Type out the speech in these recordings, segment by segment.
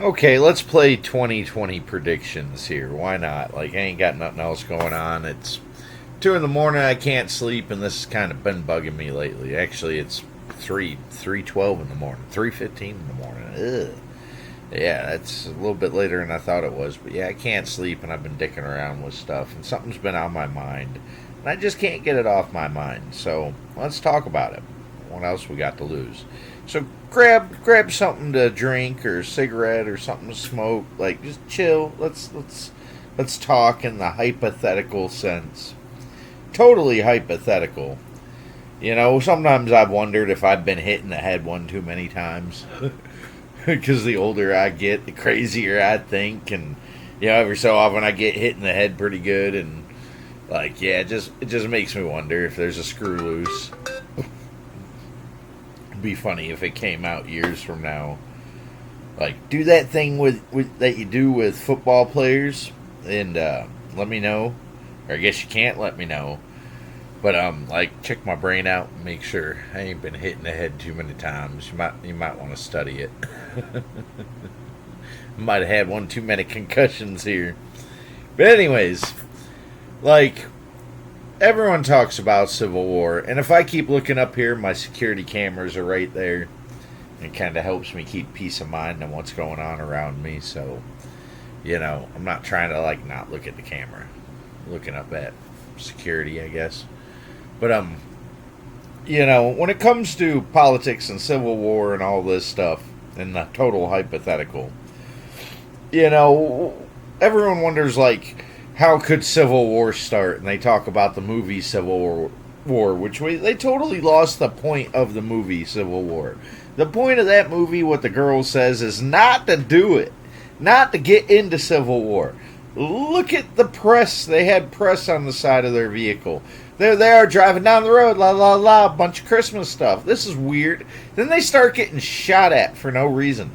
Okay, let's play 2020 predictions here. Why not? Like, I ain't got nothing else going on. It's 2 in the morning. I can't sleep, and this has kind of been bugging me lately. Actually, it's 3:12 in the morning, 3:15 in the morning. Ugh. Yeah, that's a little bit later than I thought it was. But yeah, I can't sleep, and I've been dicking around with stuff, and something's been on my mind, and I just can't get it off my mind. So let's talk about it. What else we got to lose? So grab something to drink or a cigarette or something to smoke. Like just chill. Let's talk in the hypothetical sense. Totally hypothetical. You know, sometimes I've wondered if I've been hit in the head one too many times. Because the older I get, the crazier I think, and you know, every so often I get hit in the head pretty good, and like, yeah, it just makes me wonder if there's a screw loose. It'd be funny if it came out years from now. Like, do that thing with that you do with football players, and let me know. Or I guess you can't let me know. But like check my brain out and make sure I ain't been hit in the head too many times. You might want to study it. Might have had one too many concussions here. But anyways, like everyone talks about Civil War, and if I keep looking up here, my security cameras are right there. It kind of helps me keep peace of mind on what's going on around me. So, you know, I'm not trying to like not look at the camera, looking up at security, I guess. But you know, when it comes to politics and Civil War and all this stuff, and the total hypothetical, you know, everyone wonders like how could Civil War start, and they talk about the movie Civil War, which they totally lost the point of the movie Civil War. The point of that movie, what the girl says, is not to do it, not to get into Civil War. Look at the press. They had press on the side of their vehicle. There they are driving down the road, la la la, a bunch of Christmas stuff. This is weird. Then they start getting shot at for no reason.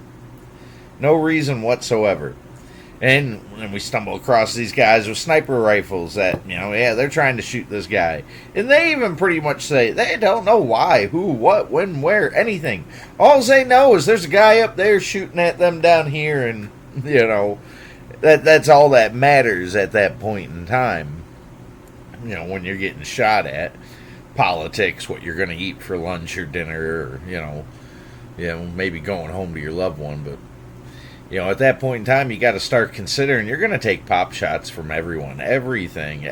No reason whatsoever. And then we stumble across these guys with sniper rifles that, you know, yeah, they're trying to shoot this guy. And they even pretty much say they don't know why, who, what, when, where, anything. All they know is there's a guy up there shooting at them down here, and, you know, that's all that matters at that point in time. You know, when you're getting shot at, politics, what you're going to eat for lunch or dinner, or maybe going home to your loved one. But you know, at that point in time, you got to start considering you're going to take pop shots from everyone, everything's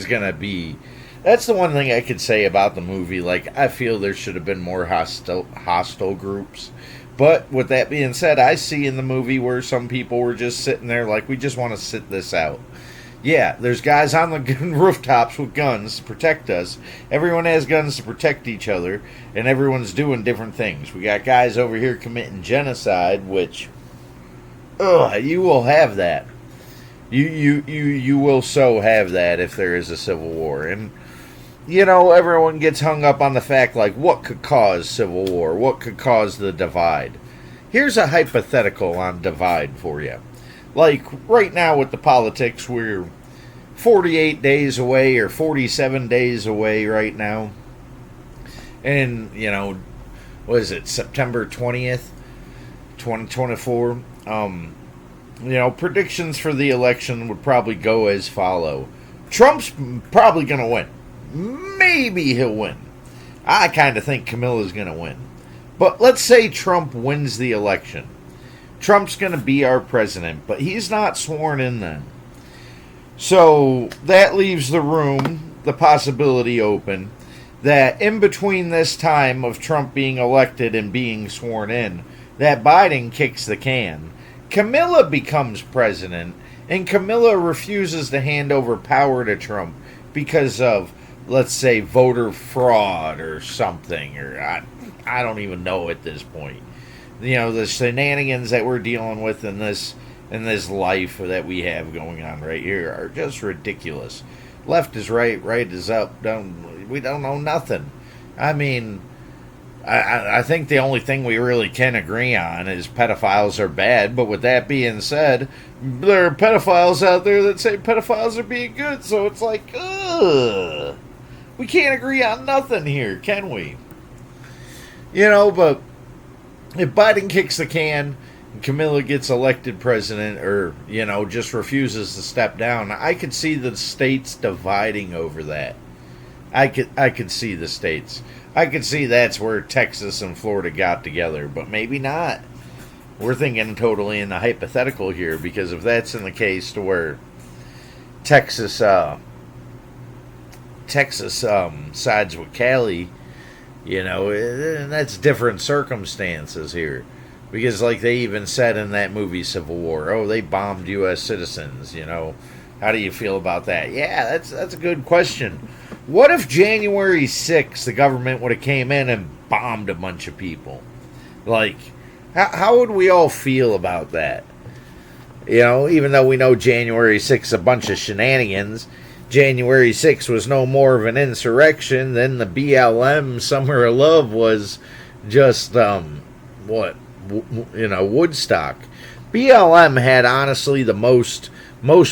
going to be. That's the one thing I could say about the movie. Like, I feel there should have been more hostile groups. But with that being said, I see in the movie where some people were just sitting there like, we just want to sit this out. Yeah, there's guys on the rooftops with guns to protect us. Everyone has guns to protect each other, and everyone's doing different things. We got guys over here committing genocide, which, you will have that. You will so have that if there is a civil war. And, you know, everyone gets hung up on the fact, like, what could cause civil war? What could cause the divide? Here's a hypothetical on divide for you. Like, right now with the politics, we're 48 days away or 47 days away right now. And, you know, what is it, September 20th, 2024? You know, predictions for the election would probably go as follow. Trump's probably going to win. Maybe he'll win. I kind of think Camilla's going to win. But let's say Trump wins the election. Trump's going to be our president, but he's not sworn in then. So that leaves the possibility open, that in between this time of Trump being elected and being sworn in, that Biden kicks the can. Camilla becomes president, and Camilla refuses to hand over power to Trump because of, let's say, voter fraud or something, or I don't even know at this point. You know, the shenanigans that we're dealing with in this life that we have going on right here are just ridiculous. Left is right, right is up. We don't know nothing. I mean, I think the only thing we really can agree on is pedophiles are bad. But with that being said, there are pedophiles out there that say pedophiles are being good. So it's like, ugh. We can't agree on nothing here, can we? You know, but if Biden kicks the can Camilla gets elected president, or just refuses to step down, I could see the states dividing over that. I could see the states. I could see that's where Texas and Florida got together, but maybe not. We're thinking totally in the hypothetical here, because if that's in the case to where Texas sides with Cali, that's different circumstances here. Because like they even said in that movie Civil War, oh, they bombed U.S. citizens, How do you feel about that? Yeah, that's a good question. What if January 6th the government would have came in and bombed a bunch of people? Like, how would we all feel about that? Even though we know January 6th is a bunch of shenanigans, January 6th was no more of an insurrection than the BLM Summer of Love was just, Woodstock. BLM had honestly the most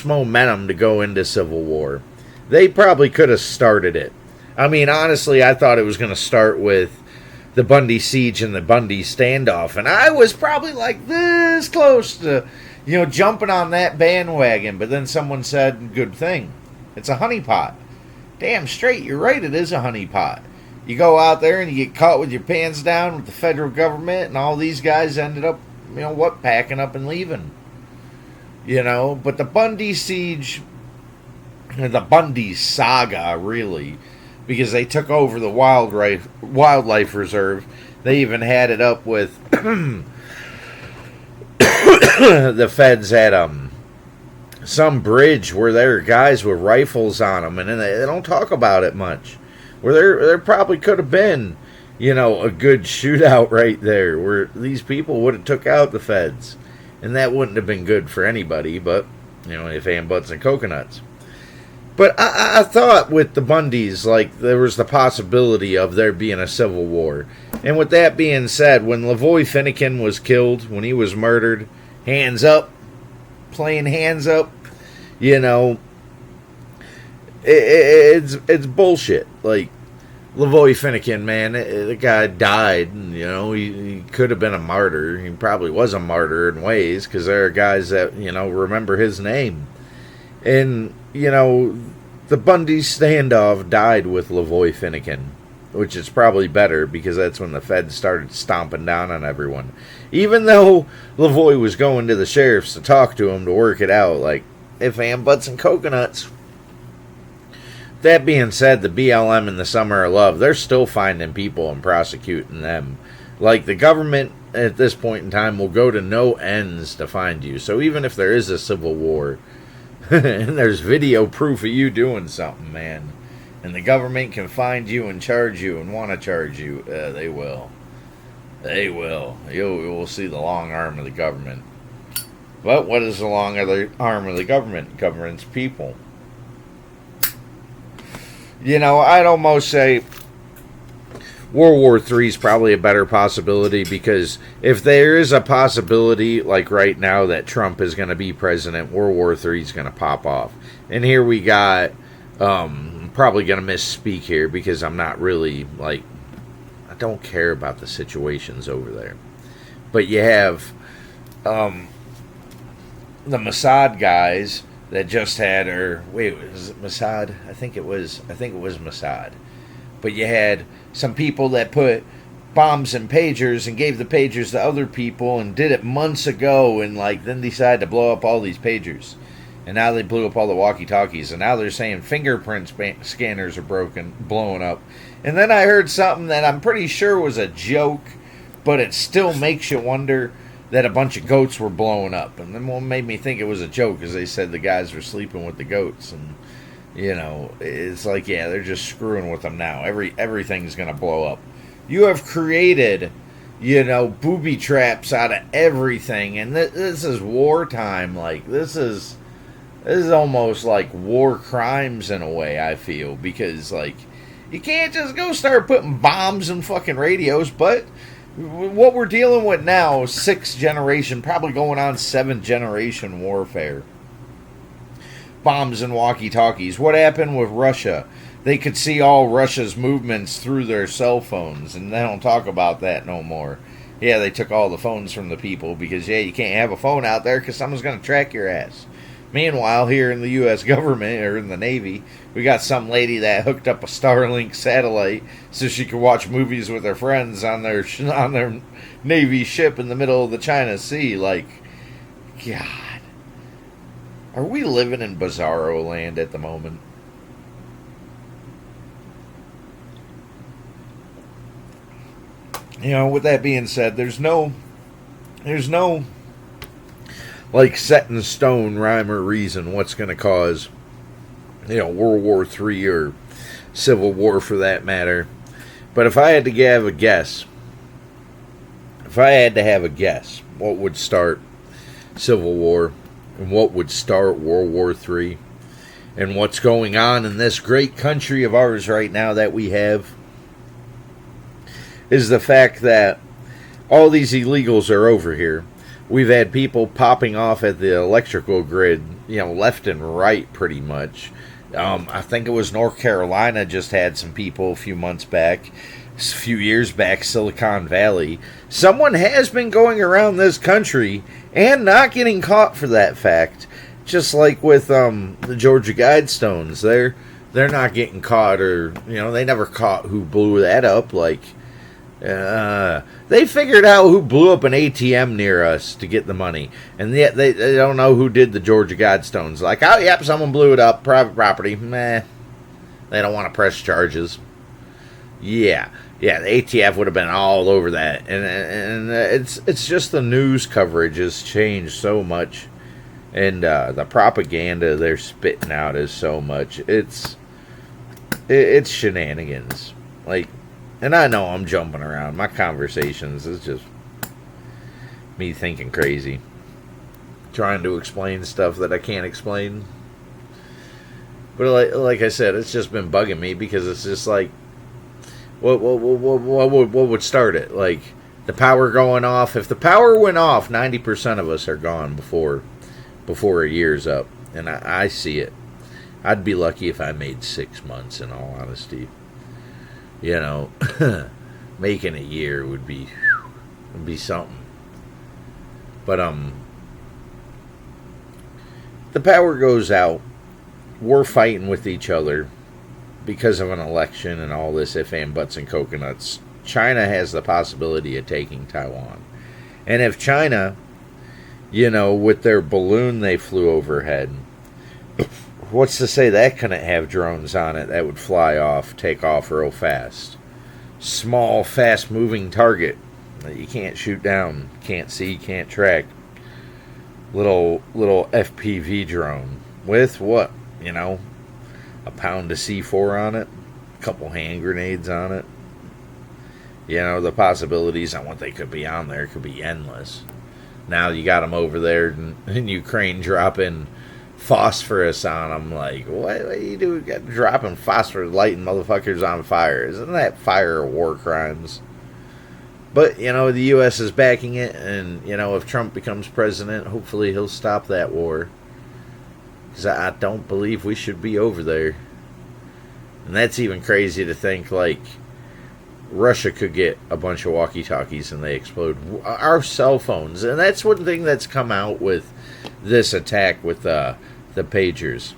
momentum to go into Civil War. They probably could have started it. I mean, honestly, I thought it was going to start with the Bundy siege and the Bundy standoff, and I was probably like this close to, jumping on that bandwagon. But then someone said, "Good thing, it's a honeypot." Damn straight, you're right. It is a honeypot. You go out there and you get caught with your pants down with the federal government, and all these guys ended up, packing up and leaving. But the Bundy siege, the Bundy saga, really, because they took over the wildlife reserve. They even had it up with the feds at some bridge where there are guys with rifles on them, and they don't talk about it much. Where there probably could have been, a good shootout right there where these people would have took out the feds. And that wouldn't have been good for anybody but, if and butts and coconuts. But I thought with the Bundys, like, there was the possibility of there being a civil war. And with that being said, when Lavoy Finicum was killed, when he was murdered, hands up, playing hands up, it's bullshit. Like, Lavoy Finicum, man, the guy died, and, he could have been a martyr. He probably was a martyr in ways, because there are guys that, remember his name. And, the Bundy standoff died with Lavoy Finicum, which is probably better, because that's when the feds started stomping down on everyone. Even though Lavoy was going to the sheriffs to talk to him to work it out, like, if and butts and coconuts. That being said, the BLM and the Summer of Love, they're still finding people and prosecuting them. Like, the government at this point in time will go to no ends to find you. So even if there is a civil war, and there's video proof of you doing something, man, and the government can find you and charge you and want to charge you, they will. They will. You'll see the long arm of the government. But what is the long arm of the government? Government's people. I'd almost say World War III is probably a better possibility, because if there is a possibility, like right now, that Trump is going to be president, World War III is going to pop off. And here we got, I'm probably going to misspeak here, because I'm not really, I don't care about the situations over there. But you have the Mossad guys that just had, was it Mossad? I think it was Mossad. But you had some people that put bombs in pagers and gave the pagers to other people and did it months ago, and then decided to blow up all these pagers. And now they blew up all the walkie-talkies, and now they're saying fingerprint scanners are blowing up. And then I heard something that I'm pretty sure was a joke, but it still makes you wonder that a bunch of goats were blowing up. And then what made me think it was a joke is they said the guys were sleeping with the goats. And, it's like, yeah, they're just screwing with them now. Everything's going to blow up. You have created, booby traps out of everything. And this is wartime. Like, this is almost like war crimes in a way, I feel. Because, you can't just go start putting bombs in fucking radios, but what we're dealing with now is 6th generation, probably going on 7th generation warfare. Bombs and walkie-talkies. What happened with Russia? They could see all Russia's movements through their cell phones, and they don't talk about that no more. Yeah, they took all the phones from the people because, yeah, you can't have a phone out there because someone's going to track your ass. Meanwhile, here in the U.S. government or in the Navy, we got some lady that hooked up a Starlink satellite so she could watch movies with her friends on their Navy ship in the middle of the China Sea. Like, God, are we living in bizarro land at the moment? You know, with that being said, there's no like set in stone rhyme or reason what's going to cause, World War III or Civil War for that matter. But if I had to have a guess, what would start Civil War and what would start World War III and what's going on in this great country of ours right now that we have is the fact that all these illegals are over here. We've had people popping off at the electrical grid, left and right pretty much. I think it was North Carolina just had some people a few years back, Silicon Valley. Someone has been going around this country and not getting caught for that fact. Just like with the Georgia Guidestones. They're not getting caught, or, they never caught who blew that up. Like, they figured out who blew up an ATM near us to get the money, and yet they don't know who did the Georgia Guidestones. Like, oh, yep, someone blew it up, private property. Meh. They don't want to press charges. Yeah, the ATF would have been all over that, and it's just the news coverage has changed so much, and the propaganda they're spitting out is so much. It's shenanigans, like. And I know I'm jumping around. My conversations is just me thinking crazy. Trying to explain stuff that I can't explain. But like I said, it's just been bugging me because it's just like, what would start it? Like, the power going off. If the power went off, 90% of us are gone before a year's up. And I see it. I'd be lucky if I made 6 months, in all honesty. Making a year would be something. But the power goes out. We're fighting with each other because of an election and all this if and buts and coconuts. China has the possibility of taking Taiwan. And if China, with their balloon they flew overhead, what's to say that couldn't have drones on it that would take off real fast? Small, fast-moving target that you can't shoot down, can't see, can't track. Little FPV drone with what? A pound of C4 on it, a couple hand grenades on it. The possibilities on what they could be on there could be endless. Now you got them over there in Ukraine dropping phosphorus on them. Like, what do you do? Dropping phosphorus, lighting motherfuckers on fire. Isn't that fire war crimes? But, the U.S. is backing it, and, if Trump becomes president, hopefully he'll stop that war. Because I don't believe we should be over there. And that's even crazy to think, like, Russia could get a bunch of walkie-talkies and they explode. Our cell phones. And that's one thing that's come out with this attack with the pagers.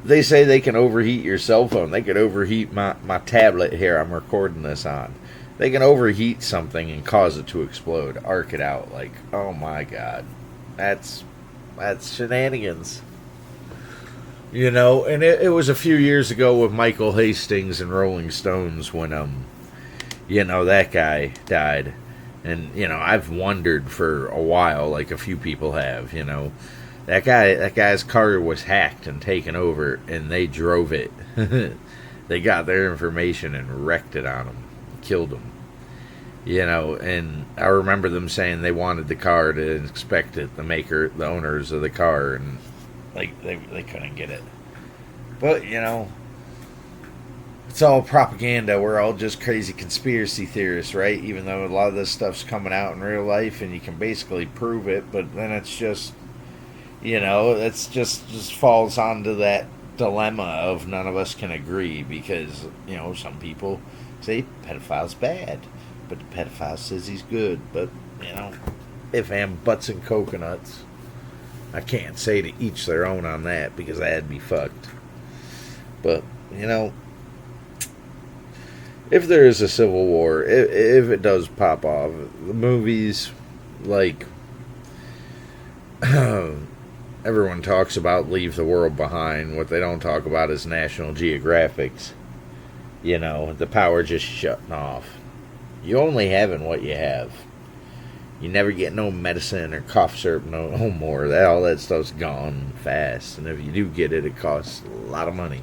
They say they can overheat your cell phone. They could overheat my tablet here I'm recording this on. They can overheat something and cause it to explode, arc it out. Like, oh my God. That's shenanigans. And it was a few years ago with Michael Hastings and Rolling Stones when, that guy died. And, I've wondered for a while, like a few people have, that guy's car was hacked and taken over, and they drove it. They got their information and wrecked it on him, killed him. And I remember them saying they wanted the car to inspect it, the owners of the car, and like they couldn't get it. But, it's all propaganda. We're all just crazy conspiracy theorists, right? Even though a lot of this stuff's coming out in real life and you can basically prove it, but then it's just, it's just falls onto that dilemma of none of us can agree because, some people say pedophile's bad. But the pedophile says he's good. But, if I'm butts and coconuts, I can't say to each their own on that because that'd be fucked. But, if there is a civil war, if it does pop off, the movies, like, everyone talks about Leave the World Behind. What they don't talk about is National Geographic's. The power just shutting off. You only having what you have. You never get no medicine or cough syrup no more. All that stuff's gone fast. And if you do get it, it costs a lot of money.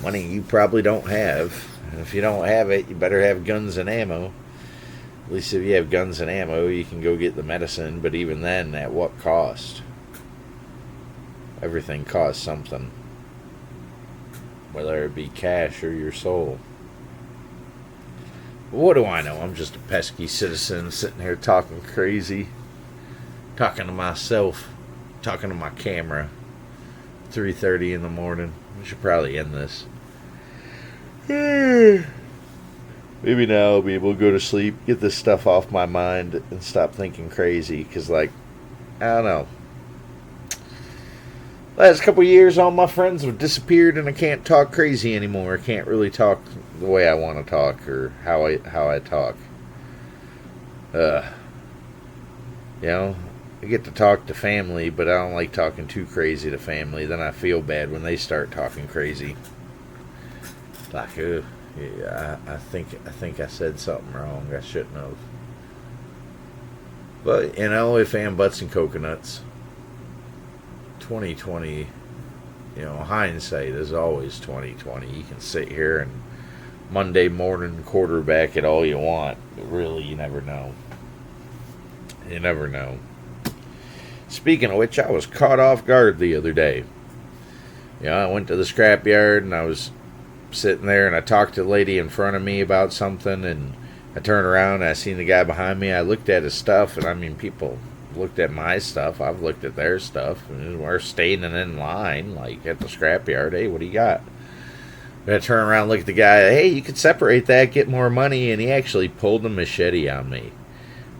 Money you probably don't have. And if you don't have it, you better have guns and ammo. At least if you have guns and ammo, you can go get the medicine. But even then, at what cost? Everything costs something. Whether it be cash or your soul. What do I know? I'm just a pesky citizen sitting here talking crazy. Talking to myself. Talking to my camera. 3:30 in the morning. We should probably end this. Maybe now I'll be able to go to sleep, get this stuff off my mind, and stop thinking crazy. Because, I don't know. Last couple of years, all my friends have disappeared, and I can't talk crazy anymore. I can't really talk the way I want to talk, or how I talk. I get to talk to family, but I don't like talking too crazy to family. Then I feel bad when they start talking crazy. Like, yeah, I think I said something wrong. I shouldn't have. But if I'm butts and coconuts. 2020, hindsight is always 2020. You can sit here and Monday morning quarterback it all you want, but really you never know. You never know. Speaking of which, I was caught off guard the other day. I went to the scrapyard and I was sitting there and I talked to the lady in front of me about something, and I turned around and I seen the guy behind me. I looked at his stuff, and people looked at my stuff. I've looked at their stuff, and we're standing in line like at the scrapyard. Hey, what do you got? And I turn around and look at the guy. Hey, you could separate that, get more money. And he actually pulled a machete on me.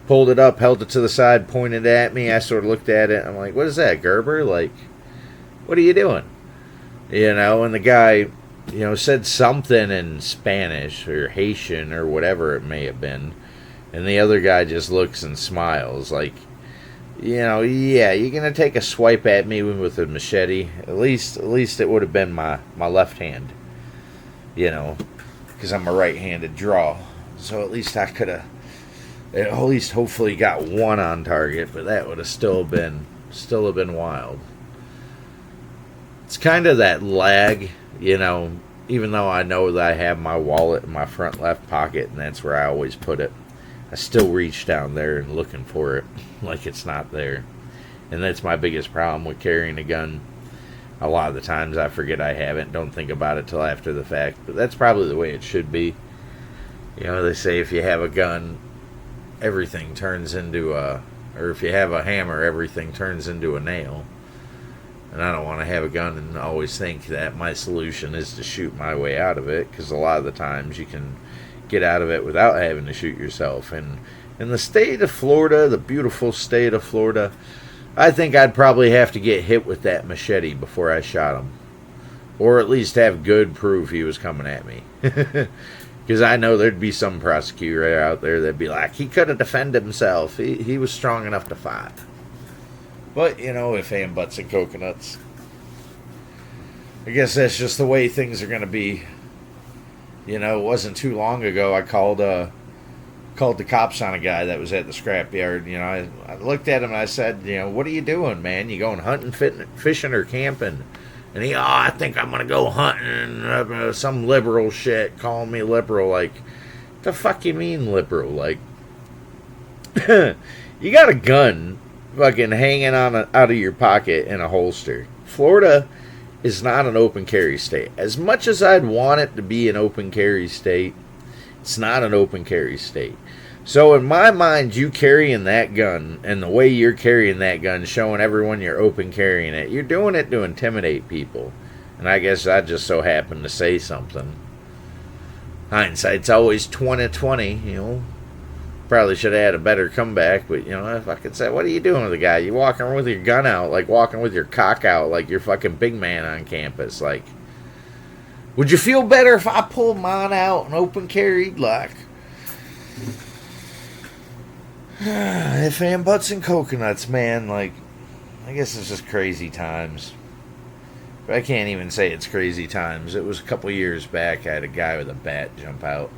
Pulled it up, held it to the side, pointed at me. I sort of looked at it. I'm like, what is that, Gerber? Like, what are you doing? And the guy, said something in Spanish or Haitian or whatever it may have been. And the other guy just looks and smiles like, yeah, you're going to take a swipe at me with a machete. At least it would have been my left hand. Because I'm a right-handed draw. So at least I could have, at least hopefully got one on target, but that would have still been wild. It's kind of that lag, even though I know that I have my wallet in my front left pocket, and that's where I always put it. I still reach down there and looking for it like it's not there. And that's my biggest problem with carrying a gun. A lot of the times I forget I have it, don't think about it till after the fact. But that's probably the way it should be. They say if you have a gun, everything turns into or if you have a hammer, everything turns into a nail. And I don't want to have a gun and always think that my solution is to shoot my way out of it. Because a lot of the times you can get out of it without having to shoot yourself. And in the state of Florida, the beautiful state of Florida, I think I'd probably have to get hit with that machete before I shot him. Or at least have good proof he was coming at me. Because I know there'd be some prosecutor out there that'd be like, he could have defended himself. He was strong enough to fight. But, if I'm butts and coconuts, I guess that's just the way things are going to be. It wasn't too long ago I called the cops on a guy that was at the scrapyard. I looked at him and I said, what are you doing, man? You going hunting, fishing, or camping? And I think I'm going to go hunting. Some liberal shit, calling me liberal. Like, the fuck you mean liberal? Like, you got a gun fucking hanging on out of your pocket in a holster. Florida is not an open carry state. As much as I'd want it to be an open carry state, it's not an open carry state. So in my mind, you carrying that gun and the way you're carrying that gun, showing everyone you're open carrying it, you're doing it to intimidate people. And I guess I just so happened to say something. Hindsight's always 2020, you know. Probably should have had a better comeback, but, you know, I fucking said, what are you doing with the guy? You walking with your gun out, like walking with your cock out, like you're fucking big man on campus. Like, would you feel better if I pulled mine out and open carried? Like, if and butts and coconuts, man. Like, I guess it's just crazy times. But I can't even say it's crazy times. It was a couple years back. I had a guy with a bat jump out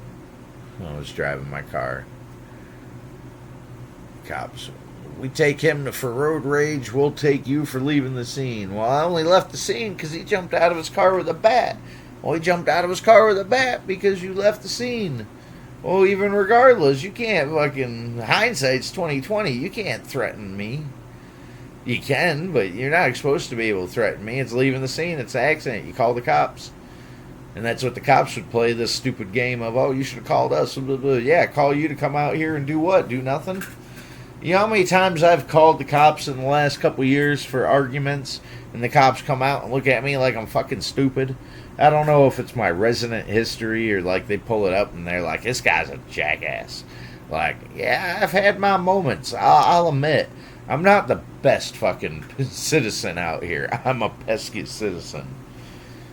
when I was driving my car. Cops, we take him for road rage. We'll take you for leaving the scene. Well, I only left the scene because he jumped out of his car with a bat. Well, he jumped out of his car with a bat because you left the scene. Well, even regardless, you can't fucking... Hindsight's 2020. You can't threaten me. You can, but you're not supposed to be able to threaten me. It's leaving the scene. It's an accident. You call the cops. And that's what the cops would play, this stupid game of, oh, you should have called us. Blah, blah, blah. Yeah, call you to come out here and do what? Do nothing? You know how many times I've called the cops in the last couple of years for arguments, and the cops come out and look at me like I'm fucking stupid? I don't know if it's my resident history or like they pull it up and they're like, this guy's a jackass. Like, yeah, I've had my moments. I'll admit. I'm not the best fucking citizen out here. I'm a pesky citizen.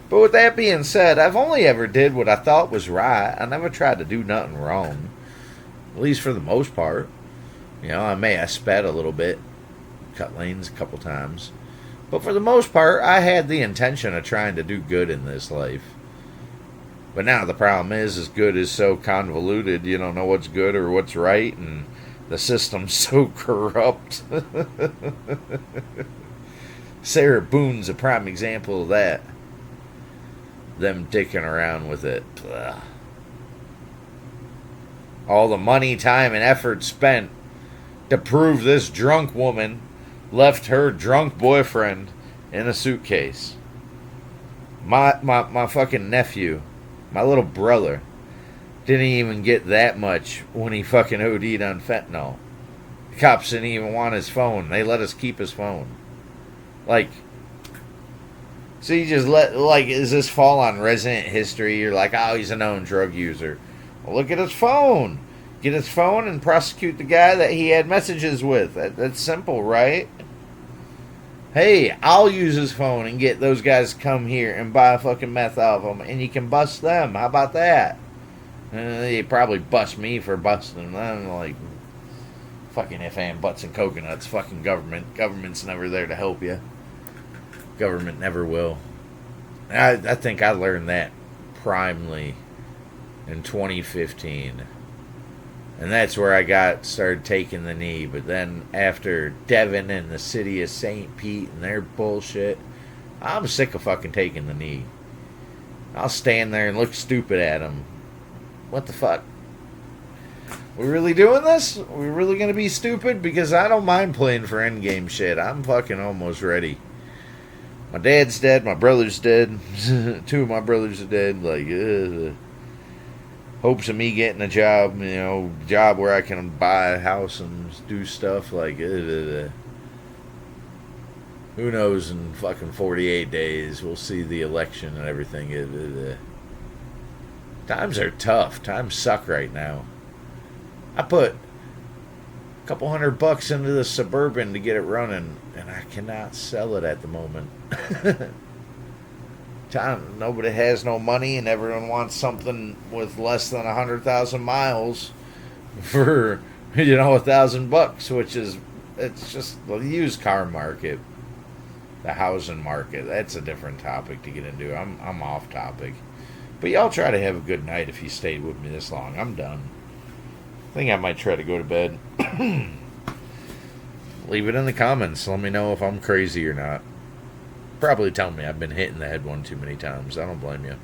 But with that being said, I've only ever did what I thought was right. I never tried to do nothing wrong. At least for the most part. You know, I sped a little bit. Cut lanes a couple times. But for the most part, I had the intention of trying to do good in this life. But now the problem is good is so convoluted, you don't know what's good or what's right, and the system's so corrupt. Sarah Boone's a prime example of that. Them dicking around with it. Ugh. All the money, time, and effort spent to prove this drunk woman left her drunk boyfriend in a suitcase. My fucking nephew, my little brother, didn't even get that much when he fucking OD'd on fentanyl. The cops didn't even want his phone. They let us keep his phone. Like, so you just does this fall on resident history? You're like, oh, he's a known drug user. Well, look at his phone. Get his phone and prosecute the guy that he had messages with. That's simple, right? Hey, I'll use his phone and get those guys to come here and buy a fucking meth off him, and you can bust them. How about that? They probably bust me for busting them. Like, fucking if and butts and coconuts. Fucking government. Government's never there to help you. Government never will. I think I learned that primely in 2015. And that's where I started taking the knee. But then after Devin and the city of St. Pete and their bullshit, I'm sick of fucking taking the knee. I'll stand there and look stupid at them. What the fuck? We really doing this? We really gonna be stupid? Because I don't mind playing for endgame shit. I'm fucking almost ready. My dad's dead. My brother's dead. 2 of my brothers are dead. Like, hopes of me getting a job, job where I can buy a house and do stuff like, who knows, in fucking 48 days, we'll see the election and everything. Times are tough. Times suck right now. I put a couple $100 into the Suburban to get it running, and I cannot sell it at the moment. Nobody has no money, and everyone wants something with less than 100,000 miles for $1,000, which is, it's just the used car market, the housing market. That's a different topic to get into. I'm off topic, but y'all try to have a good night if you stayed with me this long. I'm done. I think I might try to go to bed. Leave it in the comments. Let me know if I'm crazy or not. Probably tell me I've been hitting the head one too many times. I don't blame you.